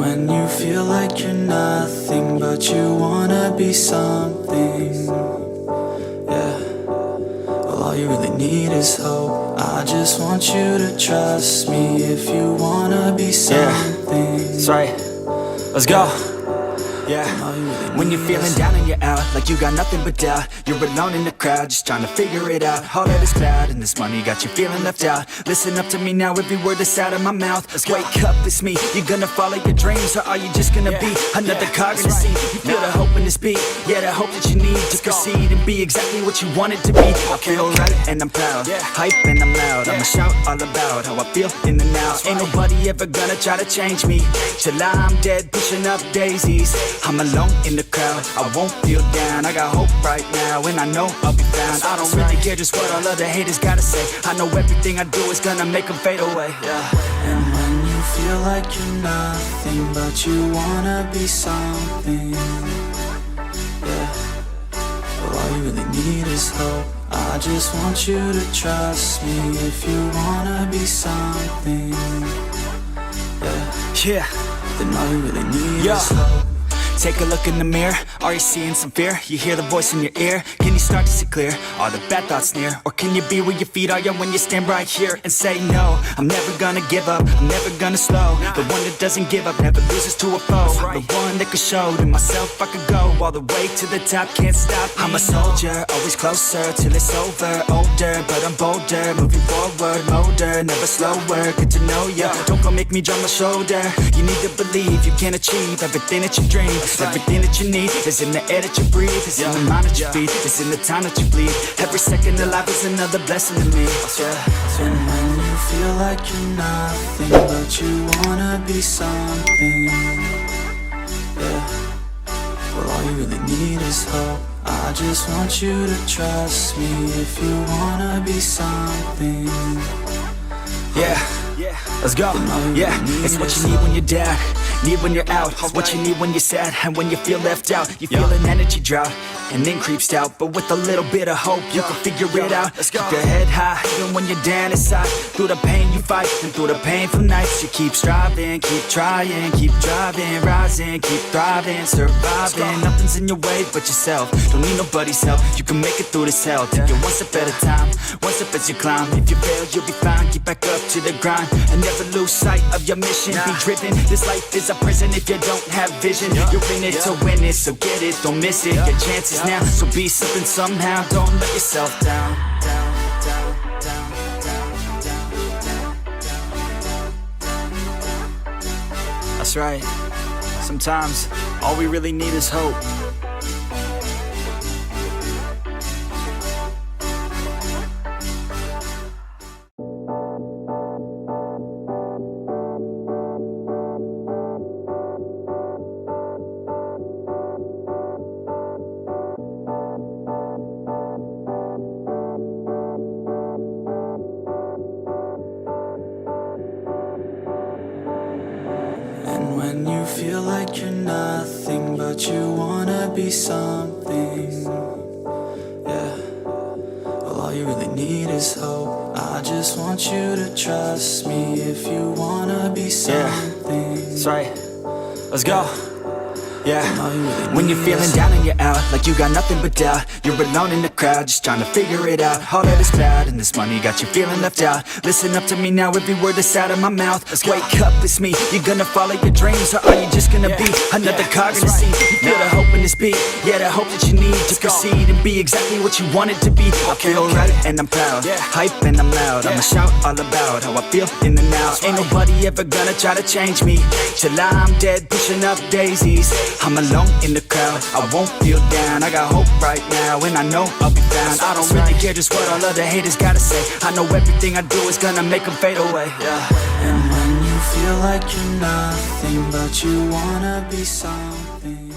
when you feel like you're nothing, but you wanna be something, yeah. Well, all you really need is hope. I just want you to trust me if you wanna be something. That's right. Let's go. Yeah. When you're feeling down and you're out, like you got nothing but doubt, you're alone in the crowd, just trying to figure it out. All that is cloud and this money got you feeling left out. Listen up to me now, every word that's out of my mouth. Wake up, it's me. You're gonna follow your dreams, or are you just gonna be another cog in the scene? You feel the hope in this beat, yeah, the hope that you need to proceed and be exactly what you want it to be. I feel right and I'm proud, hype and I'm loud. I'ma shout all about how I feel in the now. Ain't nobody ever gonna try to change me till I'm dead, pushing up daisies. I'm alone in the crowd, I won't feel down. I got hope right now, and I know I'll be found. I don't really care just what all other haters gotta say. I know everything I do is gonna make them fade away, And when you feel like you're nothing, but you wanna be something, yeah. Well, all you really need is hope. I just want you to trust me if you wanna be something, yeah. Then all you really need is hope. Take a look in the mirror, are you seeing some fear? You hear the voice in your ear, can you start to see clear? Are the bad thoughts near? Or can you be where your feet are, when you stand right here and say no? I'm never gonna give up, I'm never gonna slow. The one that doesn't give up, never loses to a foe. The one that could show to myself I could go all the way to the top, can't stop me. I'm a soldier, always closer till it's over. Older, but I'm bolder, moving forward, motor, never slower. Good to know ya, don't go make me drop my shoulder. You need to believe you can achieve everything that you dream. Everything that you need is in the air that you breathe. It's in the mind that you feed, it's in the time that you bleed. Every second of life is another blessing to me, And when you feel like you're nothing, but you wanna be something, yeah. Well, all you really need is hope. I just want you to trust me if you wanna be something, let's go. It's what you need when you're down, need when you're out. It's what you need when you're sad and when you feel left out. You feel an energy drought and then creeps out, but with a little bit of hope you can figure it out. Keep your head high even when you're down inside. Through the pain you fight and through the painful nights you keep striving, keep trying, keep driving, rising, keep thriving, surviving. Nothing's in your way but yourself, don't need nobody's help. You can make it through this hell, take it one step at a time, one step as you climb. If you fail you'll be fine, get back up to the grind and never lose sight of your mission. Be driven, this life is a prison if you don't have vision. You're in it to win it, so get it, don't miss it. Your chances now, so be something somehow. Don't let yourself down. That's right. Sometimes all we really need is hope. When you feel like you're nothing, but you wanna be something, yeah. Well, all you really need is hope. I just want you to trust me if you wanna be something. That's right. Let's go. When you're feeling down and you're out, like you got nothing but doubt, you're alone in the crowd, just trying to figure it out. All that is cloud and this money got you feeling left out. Listen up to me now, every word that's out of my mouth. Wake up, it's me. You're gonna follow your dreams, or are you just gonna be another cog in the scene? You feel the hope in this beat, yeah, the hope that you need to proceed and be exactly what you want it to be. I feel right and I'm proud, hype and I'm loud. I'ma shout all about how I feel in the now. Ain't nobody ever gonna try to change me till I'm dead, pushing up daisies. I'm alone in the crowd, I won't feel down. I got hope right now, and I know I'll be found. I don't really care just what all other haters gotta say. I know everything I do is gonna make them fade away, And when you feel like you're nothing, but you wanna be something.